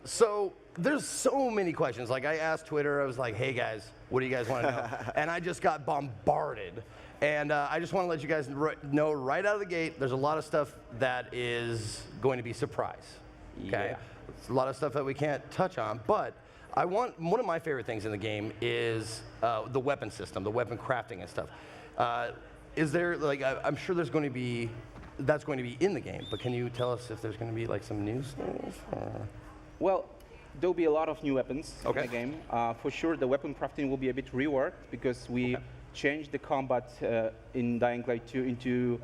So there's so many questions. Like I asked Twitter, I was like, hey guys, what do you guys want to know? And I just got bombarded. And I just want to let you guys know right out of the gate, there's a lot of stuff that is going to be surprise. Okay? Yeah. It's a lot of stuff that we can't touch on, but one of my favorite things in the game is the weapon system, the weapon crafting and stuff. Is there, like, I'm sure there's going to be, that's going to be in the game, but can you tell us if there's going to be like some news things? Well, there'll be a lot of new weapons in the game. For sure, the weapon crafting will be a bit reworked because we changed the combat in Dying Light 2 into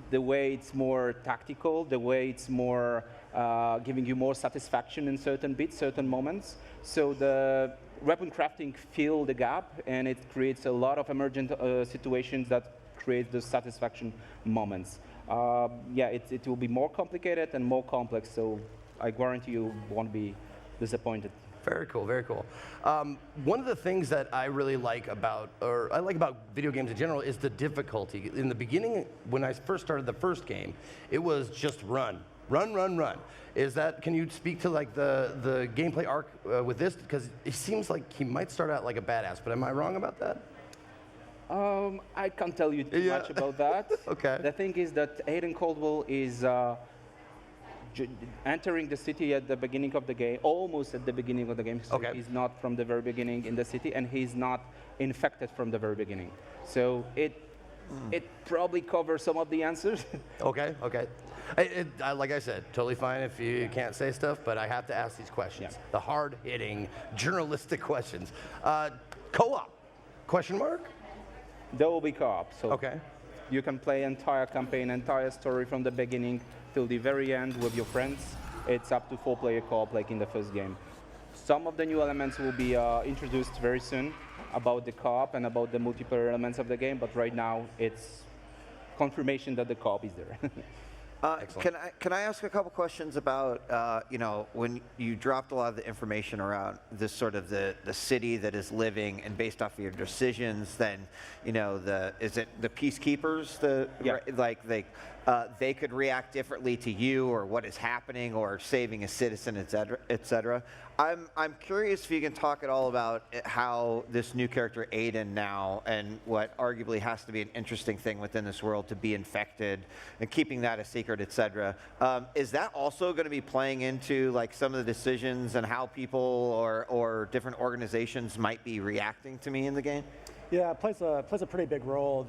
the way it's more tactical, the way it's more giving you more satisfaction in certain bits, certain moments. So the weapon crafting fills the gap, and it creates a lot of emergent situations that create those satisfaction moments. Yeah, it will be more complicated and more complex, so I guarantee you won't be disappointed. Very cool, very cool. One of the things that I really like about, or I like about video games in general, is the difficulty. In the beginning, when I first started the first game, it was just run. Is that, can you speak to like the gameplay arc with this? Because it seems like he might start out like a badass, but am I wrong about that? I can't tell you too much about that. Okay. The thing is that Eïdena Kodwela is entering the city at the beginning of the game, almost at the beginning of the game. So he's not from the very beginning in the city, and he's not infected from the very beginning. So it probably covers some of the answers. Okay. Like I said, totally fine if you can't say stuff, but I have to ask these questions. The hard-hitting, journalistic questions. Co-op? Question mark? There will be co-op. So you can play entire campaign, entire story from the beginning till the very end with your friends. It's up to 4-player co-op like in the first game. Some of the new elements will be introduced very soon about the co-op and about the multiplayer elements of the game, but right now it's confirmation that the co-op is there. Can I ask a couple questions about, you know, when you dropped a lot of the information around this sort of the city that is living and based off of your decisions, then, you know, is it the peacekeepers, like they could react differently to you or what is happening or saving a citizen, et cetera. I'm curious if you can talk at all about how this new character Aiden now, and what arguably has to be an interesting thing within this world to be infected and keeping that a secret, et cetera. Is that also going to be playing into like some of the decisions and how people or different organizations might be reacting to me in the game? Yeah, it plays a pretty big role.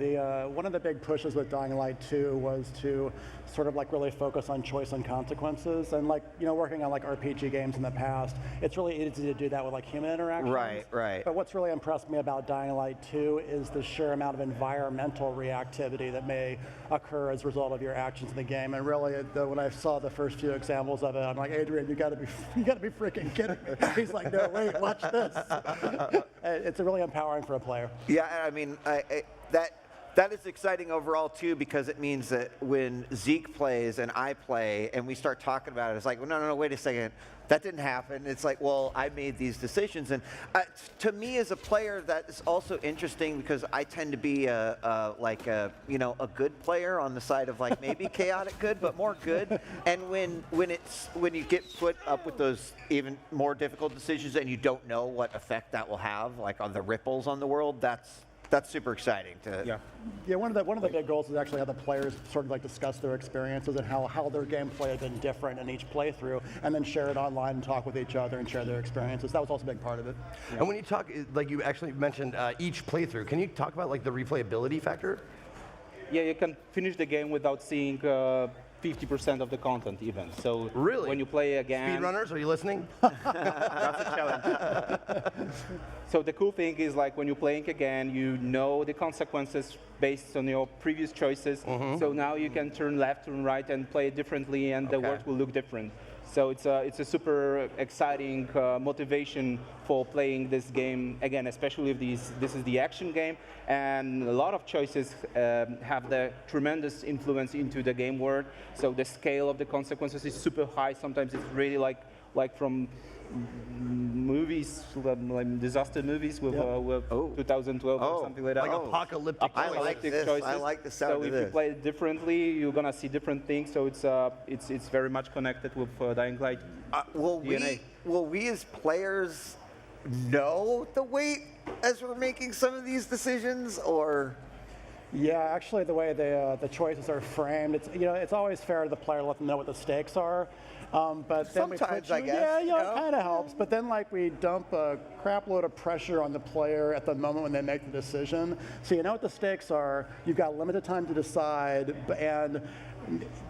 One of the big pushes with Dying Light 2 was to sort of like really focus on choice and consequences. And like, you know, working on like RPG games in the past, it's really easy to do that with like human interactions. Right. But what's really impressed me about Dying Light 2 is the sheer amount of environmental reactivity that may occur as a result of your actions in the game. And really, when I saw the first few examples of it, I'm like, Adrian, you gotta be freaking kidding me. He's like, no, wait, watch this. It's really empowering for a player. Yeah, I mean, that is exciting overall too, because it means that when Zeke plays and I play and we start talking about it, it's like, well, no, wait a second, that didn't happen. It's like, well, I made these decisions, and to me as a player, that is also interesting because I tend to be like a good player on the side of like maybe chaotic good, but more good. And when you get put up with those even more difficult decisions and you don't know what effect that will have, like on the ripples on the world, that's super exciting. Yeah, one of the big goals is actually how the players sort of like discuss their experiences and how their gameplay has been different in each playthrough, and then share it online and talk with each other and share their experiences. That was also a big part of it. Yeah. And when you talk, like you actually mentioned each playthrough, can you talk about like the replayability factor? Yeah, you can finish the game without seeing 50% of the content even. So really, when you play again, speedrunners, are you listening? That's a challenge. So the cool thing is like when you're playing again, you know the consequences based on your previous choices. So now you can turn left, turn right, and play it differently, and the world will look different. So it's a super exciting motivation for playing this game again, especially if this is the action game, and a lot of choices have the tremendous influence into the game world. So the scale of the consequences is super high. Sometimes it's really like like from movies, like disaster movies with 2012 or something like that. Like apocalyptic I like this. choices. I like the sound so of if this. you play it differently, you're gonna see different things. So it's very much connected with Dying Light. Will DNA. we as players know the weight as we're making some of these decisions, or? Yeah, actually, the way the choices are framed, it's always fair to the player to let them know what the stakes are. But then Sometimes, I I guess, yeah, you know? it kind of helps. But then, we dump a crap load of pressure on the player at the moment when they make the decision. So you know what the stakes are. You've got limited time to decide, and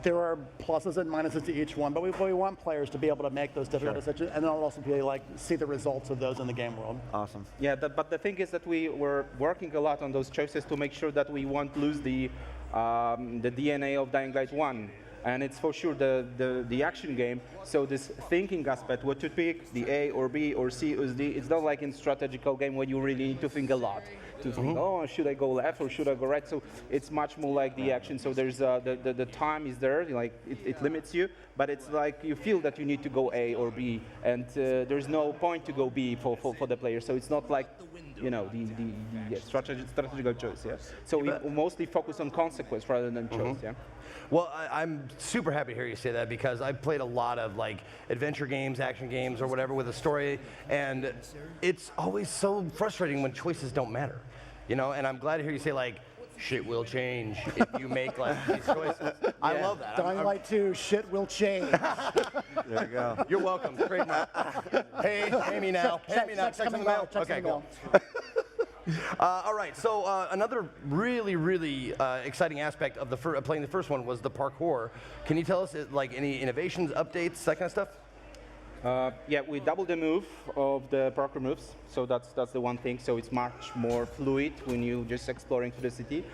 there are pluses and minuses to each one. But we want players to be able to make those difficult decisions, and then also be see the results of those in the game world. Awesome. Yeah, but the thing is that we were working a lot on those choices to make sure that we won't lose the DNA of Dying Light 1. And it's for sure the action game. So this thinking aspect, what to pick, the A or B or C or D, it's not like in strategical game where you really need to think a lot. To think, oh, should I go left or should I go right? So it's much more like the action. So there's the time is there, it limits you, but it's like you feel that you need to go A or B, and there's no point to go B for the player. So it's not like the strategical choice. Yeah. So we mostly focus on consequence rather than choice. Yeah. Well, I'm super happy to hear you say that, because I've played a lot of adventure games, action games, or whatever with a story, and it's always so frustrating when choices don't matter, And I'm glad to hear you say shit will change if you make these choices. I love that. Dying Light 2, shit will change. There you go. You're welcome. Trademark. Pay me now. Pay me now. Checks in the mail. Okay, cool. All right, so another really, really exciting aspect of playing the first one was the parkour. Can you tell us any innovations, updates, that kind of stuff? Yeah, we doubled the move of the parkour moves, so that's the one thing. So it's much more fluid when you just exploring through the city.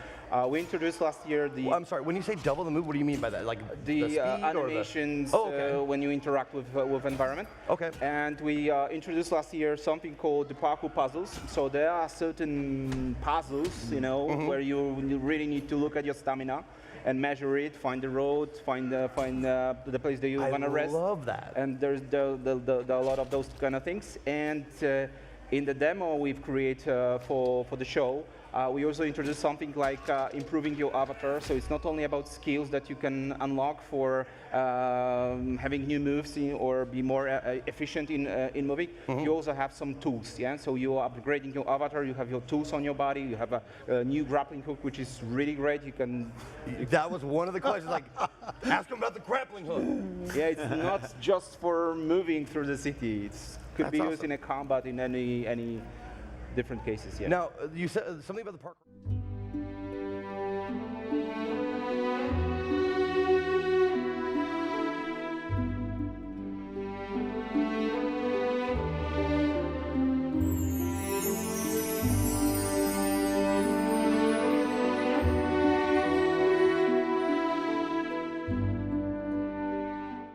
We introduced last year the. I'm sorry. When you say double the move, what do you mean by that? The speed animations when you interact with environment. Okay. And we introduced last year something called the parkour puzzles. So there are certain puzzles, where you really need to look at your stamina and measure it, find the road, find the place that you want to rest. I love that. And there's a lot of those kind of things. And in the demo we've created for the show, we also introduced something like improving your avatar. So it's not only about skills that you can unlock for having new moves or be more efficient in moving. You also have some tools. Yeah. So you are upgrading your avatar. You have your tools on your body. You have a new grappling hook, which is really great. You can. That was one of the questions. Ask them about the grappling hook. Yeah, it's not just for moving through the city. It could be used in a combat in any different cases. Yeah. Now, you said something about the parkour.